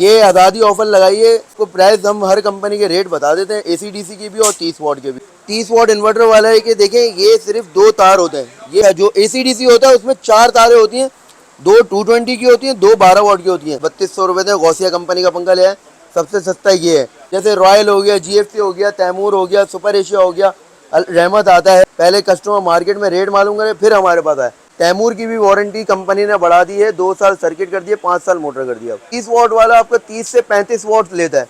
ये आज़ादी ऑफर लगाइए, इसको प्राइस हम हर कंपनी के रेट बता देते हैं, एसी डीसी की भी और 30 वॉट के भी। 30 वॉट इन्वर्टर वाला है कि देखें ये सिर्फ 2 तार होते हैं। ये जो एसी डीसी होता है उसमें 4 तारें होती हैं, 2 220 की होती हैं, 2 12 वॉट की होती हैं। 3200 रुपये में गौसिया कंपनी का पंखा लिया है, सबसे सस्ता ये है। जैसे रॉयल हो गया, जीएफसी हो गया, तैमूर हो गया, सुपर एशिया हो गया, रहमत आता है। पहले कस्टमर मार्केट में रेट मालूम करे फिर हमारे पास आए। तैमूर की भी वारंटी कंपनी ने बढ़ा दी है, 2 साल सर्किट कर दिए, 5 साल मोटर कर दिया। 30 वॉट वाला आपका 30 से 35 वॉट लेता है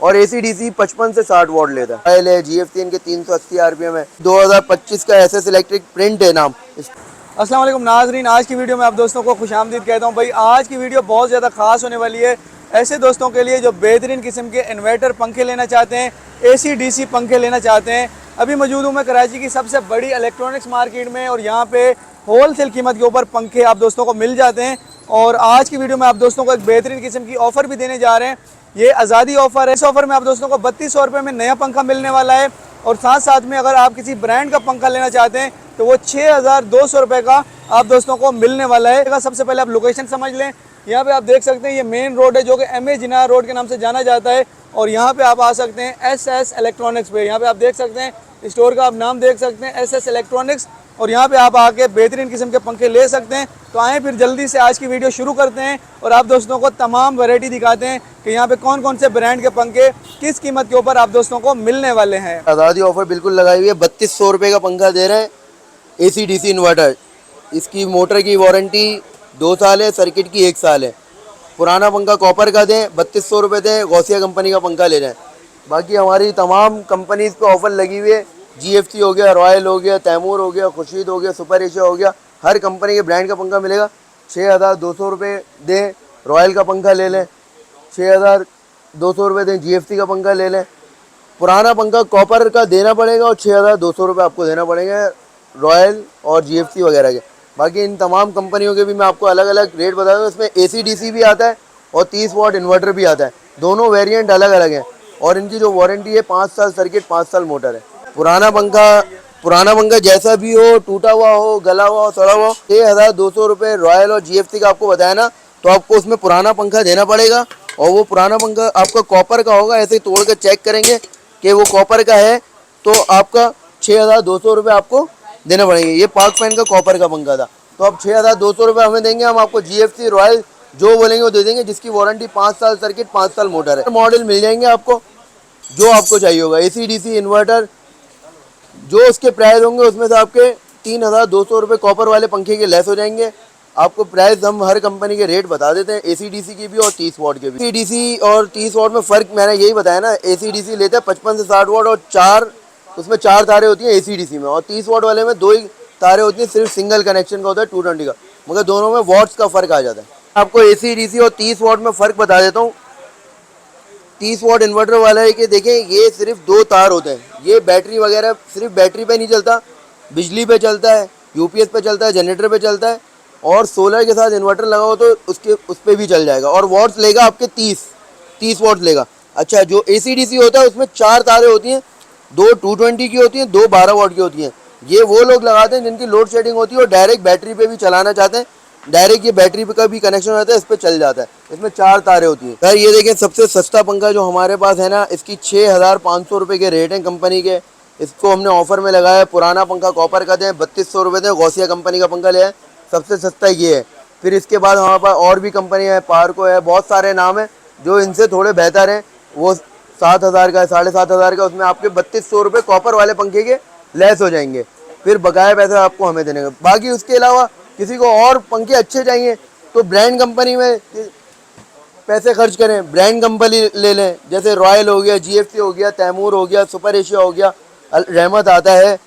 और एसी डीसी 55 से 60 वॉट लेता है। पहले जीएफसी इनके 380 आरपीएम है। 2025 का एसएस इलेक्ट्रिक प्रिंट है नाम। अस्सलाम वालेकुम नाजरीन, आज की वीडियो में आप दोस्तों को खुशामदीद कहता हूँ। भाई आज की वीडियो बहुत ज़्यादा खास होने वाली है ऐसे दोस्तों के लिए जो बेहतरीन किस्म के इन्वर्टर पंखे लेना चाहते हैं, एसी डीसी पंखे लेना चाहते हैं। अभी मौजूद हूँ मैं कराची की सबसे बड़ी इलेक्ट्रॉनिक्स मार्केट में और यहाँ पे होलसेल कीमत के ऊपर पंखे आप दोस्तों को मिल जाते हैं। और आज की वीडियो में आप दोस्तों को एक बेहतरीन किस्म की ऑफ़र भी देने जा रहे हैं। ये आज़ादी ऑफ़र है। इस ऑफ़र में आप दोस्तों को 3200 रुपये में नया पंखा मिलने वाला है और साथ साथ में अगर आप किसी ब्रांड का पंखा लेना चाहते हैं तो वो 6200 रुपये का आप दोस्तों को मिलने वाला है। सबसे पहले आप लोकेशन समझ लें। यहाँ पे आप देख सकते हैं ये मेन रोड है जो कि एम ए जिन्ना रोड के नाम से जाना जाता है और यहाँ पे आप आ सकते हैं एसएस इलेक्ट्रॉनिक्स पे। यहाँ पे आप देख सकते हैं स्टोर का आप नाम देख सकते हैं एसएस इलेक्ट्रॉनिक्स और यहाँ पे आप आके बेहतरीन किस्म के पंखे ले सकते हैं। तो आएँ फिर जल्दी से आज की वीडियो शुरू करते हैं और आप दोस्तों को तमाम वैरायटी दिखाते हैं कि यहाँ पे कौन कौन से ब्रांड के पंखे किस कीमत के ऊपर आप दोस्तों को मिलने वाले हैं। आज़ादी ऑफर बिल्कुल लगाई हुई है। 3200 रुपये का पंखा दे रहे हैं, एसी डीसी इन्वर्टर। इसकी मोटर की वारंटी 2 साल है, सर्किट की 1 साल है। पुराना पंखा कॉपर का दें, 3200 रुपये दें, गौसिया कंपनी का पंखा ले जाएँ। बाकी हमारी तमाम कंपनीज पे ऑफर लगी हुई है। जीएफसी हो गया, रॉयल हो गया, तैमूर हो गया, खुर्शीद हो गया, सुपर एशिया हो गया, हर कंपनी के ब्रांड का पंखा मिलेगा। 6200 रुपये दें, रॉयल का पंखा ले लें। 6200 रुपये दें, जीएफसी का पंखा ले लें। पुराना पंखा कॉपर का देना पड़ेगा और 6200 रुपये आपको देना पड़ेगा रॉयल और जीएफसी वगैरह के। बाकी इन तमाम कंपनियों के भी मैं आपको अलग अलग रेट बता दूँ। इसमें एसी डीसी भी आता है और 30 वॉट इन्वर्टर भी आता है। दोनों वेरिएंट अलग अलग हैं और इनकी जो वारंटी है 5 साल सर्किट, 5 साल मोटर है। पुराना पंखा जैसा भी हो, टूटा हुआ हो, गला हुआ हो, सड़ा हुआ हो, 6200 रुपये रॉयल और जीएफसी का आपको बताया ना, तो आपको उसमें पुराना पंखा देना पड़ेगा और वो पुराना पंखा आपका कॉपर का होगा। ऐसे ही तोड़ कर चेक करेंगे कि वो कॉपर का है तो आपका 6200 रुपये आपको देना पड़ेंगे। ये पाक पैन का कॉपर का पंखा था तो अब 6200 रुपये हमें देंगे। हम आपको जीएफसी रॉयल जो बोलेंगे वो दे देंगे, जिसकी वारंटी 5 साल सर्किट, 5 साल मोटर है। मॉडल मिल जाएंगे आपको जो आपको चाहिए होगा। एसी डीसी इन्वर्टर जो उसके प्राइस होंगे उसमें से आपके 3200 रुपये कॉपर वाले पंखे के लेस हो जाएंगे। आपको प्राइस हम हर कंपनी के रेट बता देते हैं, एसी डीसी की भी और 30 वॉट के भी। एसी डीसी और 30 वॉट में फ़र्क मैंने यही बताया ना। एसी डीसी लेते हैं 55 से 60 वॉट और उसमें 4 तारें होती हैं एसी डीसी में, और 30 वॉट वाले में 2 ही तारें होती हैं, सिर्फ सिंगल कनेक्शन का होता है 220 का, मगर दोनों में वॉट्स का फ़र्क आ जाता है। आपको एसी डीसी और 30 वॉट में फ़र्क बता देता हूँ। 30 वॉट इन्वर्टर वाला है कि देखें ये सिर्फ 2 तार होते हैं। ये बैटरी वगैरह सिर्फ बैटरी पे नहीं चलता, बिजली पे चलता है, यूपीएस पे चलता है, जनरेटर पे चलता है और सोलर के साथ इन्वर्टर लगा हो तो उस पर भी चल जाएगा। और वॉट्स लेगा आपके 30 वॉट्स लेगा। अच्छा, जो एसी डीसी होता है उसमें 4 तारें होती हैं, 2 220 की होती हैं, 2 12 वॉट की होती हैं। ये वो लोग लगाते हैं जिनकी लोड शेडिंग होती है और डायरेक्ट बैटरी पे भी चलाना चाहते हैं। डायरेक्ट ये बैटरी पे का भी कनेक्शन होता है, इस पर चल जाता है। इसमें 4 तारें होती हैं। सर ये देखें सबसे सस्ता पंखा जो हमारे पास है ना, इसकी 6500 रुपये के रेट हैं कंपनी के। इसको हमने ऑफर में लगाया है। पुराना पंखा कॉपर का दें, 3200 रुपये दें, गौसिया कंपनी का पंखा ले आए, सबसे सस्ता ये है। फिर इसके बाद हमारे पास और भी कंपनी है, पार्को है, बहुत सारे नाम हैं जो इनसे थोड़े बेहतर हैं। वो 7000 का है, 7500 का, उसमें आपके 3200 रुपये कॉपर वाले पंखे के लेस हो जाएंगे। फिर बकाया पैसे आपको हमें देने का। बाकी उसके अलावा किसी को और पंखे अच्छे चाहिए तो ब्रांड कंपनी में पैसे खर्च करें, ब्रांड कंपनी ले लें। जैसे रॉयल हो गया, जीएफसी हो गया, तैमूर हो गया, सुपर एशिया हो गया, रहमत आता है,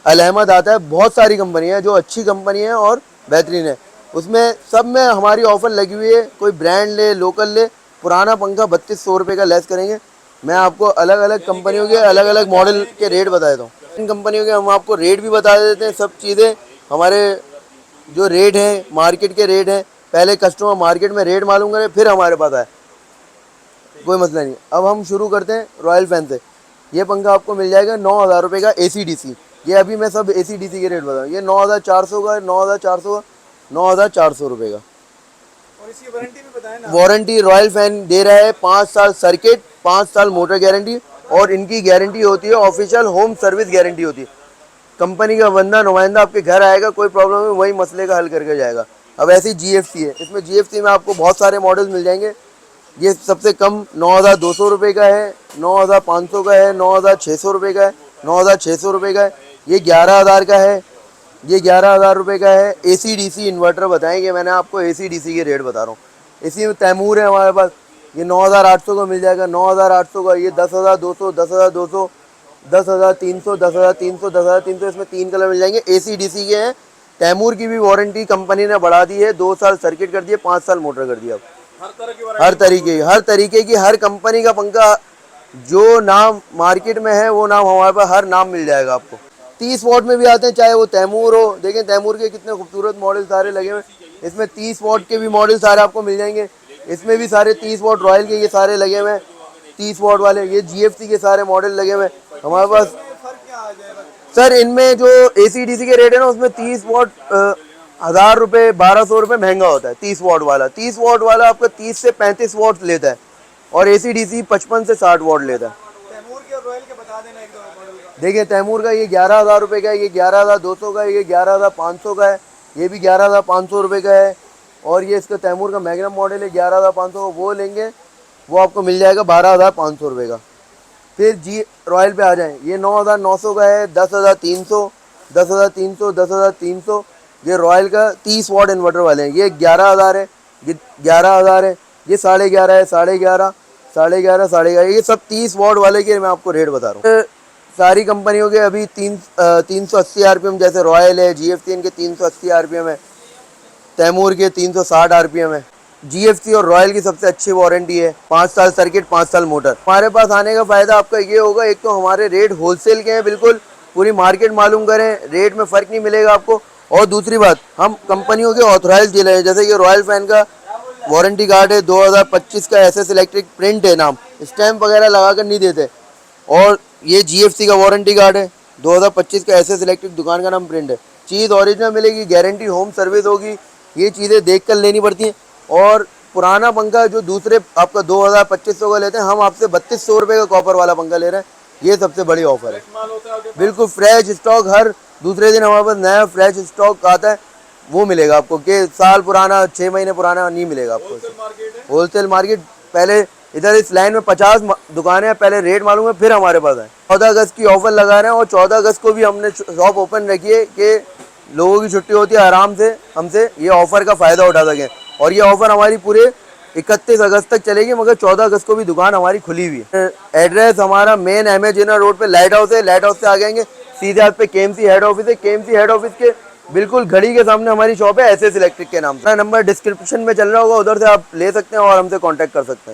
अहमद आता है। बहुत सारी कंपनी है जो अच्छी कंपनी है और बेहतरीन है। उसमें सब में हमारी ऑफ़र लगी हुई है। कोई ब्रांड ले, लोकल ले, पुराना पंखा 3200 रुपये का लेस करेंगे। मैं आपको अलग अलग कंपनियों के अलग अलग मॉडल के रेट बता देता हूँ। इन कंपनियों के हम आपको रेट भी बता देते हैं। सब चीज़ें हमारे जो रेट हैं मार्केट के रेट हैं। पहले कस्टमर मार्केट में रेट मालूम करे फिर हमारे पास आए, कोई मसला नहीं। अब हम शुरू करते हैं रॉयल फैन से। ये पंखा आपको मिल जाएगा 9000 रुपये का एसी डीसी। ये अभी मैं सब एसी डीसी के रेट बताऊँ। ये 9400 का, 9400 का, 9400 रुपये का। और इसकी वारंटी भी बताएं ना। वारंटी रॉयल फैन दे रहा है 5 साल सर्किट, 5 साल मोटर गारंटी, और इनकी गारंटी होती है ऑफिशियल होम सर्विस गारंटी होती है। कंपनी का बंदा नुमाइंदा आपके घर आएगा, कोई प्रॉब्लम है वही मसले का हल करके जाएगा। अब ऐसी GFC है, इसमें GFC में आपको बहुत सारे मॉडल्स मिल जाएंगे। ये सबसे कम 9,200 रुपये का है, 9,500 का है, 9,600 रुपये का है, 9,600 रुपये का है, ये 11,000 का है, ये 11,000 रुपये का है। AC/DC इन्वर्टर बताएंगे, मैंने आपको AC/DC के रेट बता रहा हूँ। इसी में तैमूर है हमारे पास, ये 9,800 का मिल जाएगा, 9,800 का। ये 10,200, 10,200, 10,300, 10,300, 10,300, इसमें 3 कलर मिल जाएंगे। AC/DC के हैं। तैमूर की भी वारंटी कंपनी ने बढ़ा दी है, 2 साल सर्किट कर दिए, 5 साल मोटर कर दिया। हर तरीके की हर कंपनी का पंखा जो नाम मार्केट में है वो नाम हमारे पास हर नाम मिल जाएगा आपको। 30 वॉट में भी आते हैं, चाहे वो तैमूर हो। देखें तैमूर के कितने खूबसूरत मॉडल सारे लगे हुए हैं। इसमें 30 वॉट के भी मॉडल सारे आपको मिल जाएंगे। इसमें भी सारे 30 वॉट रॉयल के ये सारे लगे हुए हैं, 30 वॉट वाले। ये GFC के सारे मॉडल लगे हुए हैं हमारे पास। फर्क क्या आ जाएगा? सर इनमें जो AC/DC के रेट है ना, उसमें 30 वॉट 1,000 रुपये, 1,200 रुपये महंगा होता है। 30 वॉट वाला, 30 वॉट वाला आपका 30 से 35 वॉट लेता है, और AC/DC 55 से 60 वॉट लेता है। तैमूर के और रॉयल के बता देना एक दो मॉडल का। देखिए तैमूर का ये 11,000 रुपये का है, ये 11,200 का है, ये 11,500 का है, ये भी 11,500 रुपये का है। और ये इसका तैमूर का मैग्नम मॉडल है 11,500 का, वो लेंगे वो आपको मिल जाएगा 12,500 रुपये का। फिर रॉयल पे आ जाएं, ये 9,900 का है, 10,300, 10,300, 10,300। ये रॉयल का 30 वॉट इन्वर्टर वाले हैं, ये 11,000 है, ये 11,000 है, ये 11,500 है, 11,500, 11,500, 11,500। ये सब 30 वॉट वाले के मैं आपको रेट बता रहा हूँ। सारी कंपनियों के अभी 380 RPM, जैसे रॉयल है, GFC इनके 380 RPM है, तैमूर के 360 RPM है। GFC और रॉयल की सबसे अच्छी वारंटी है, 5 साल सर्किट, 5 साल मोटर। हमारे पास आने का फ़ायदा आपका ये होगा, एक तो हमारे रेट होलसेल के हैं, बिल्कुल पूरी मार्केट मालूम करें, रेट में फ़र्क नहीं मिलेगा आपको। और दूसरी बात, हम कंपनियों के ऑथराइज डीलर हैं। जैसे कि रॉयल फैन का वारंटी कार्ड है 2025 का, SS इलेक्ट्रिक प्रिंट है नाम, स्टैम्प वगैरह लगा कर नहीं देते। और ये GFC का वारंटी कार्ड है 2025 का, SS इलेक्ट्रिक दुकान का नाम प्रिंट है। चीज़ ओरिजिनल मिलेगी, गारंटी, होम सर्विस होगी, ये चीज़ें देख कर लेनी पड़ती हैं। और पुराना पंखा जो दूसरे आपका 2,000-2,500 का लेते हैं, हम आपसे 3,200 रुपये का कॉपर वाला पंखा ले रहे हैं। ये सबसे बड़ी ऑफर है, बिल्कुल फ्रेश स्टॉक। हर दूसरे दिन हमारे पास नया फ्रेश स्टॉक आता है, वो मिलेगा आपको। कि साल पुराना, 6 महीने पुराना नहीं मिलेगा आपको। होलसेल मार्केट, पहले इधर इस लाइन में 50 दुकानें हैं, पहले रेट मालूम है फिर हमारे पास है। 14 अगस्त की ऑफर लगा रहे हैं, और 14 अगस्त को भी हमने शॉप ओपन रखी है कि लोगों की छुट्टी होती है, आराम से हमसे ये ऑफ़र का फ़ायदा उठा सकें। और ये ऑफ़र हमारी पूरे 31 अगस्त तक चलेगी, मगर 14 अगस्त को भी दुकान हमारी खुली हुई है। एड्रेस हमारा मेन MA रोड पे लाइट हाउस है। लाइट हाउस से आ जाएंगे सीधे हाथ पे KMC हेड ऑफिस है। KMC हेड ऑफिस के बिल्कुल घड़ी के सामने हमारी शॉप है, SS इलेक्ट्रिक के नाम से। नंबर डिस्क्रिप्शन में चल रहा होगा, उधर से आप ले सकते हैं और हमसे कॉन्टैक्ट कर सकते हैं।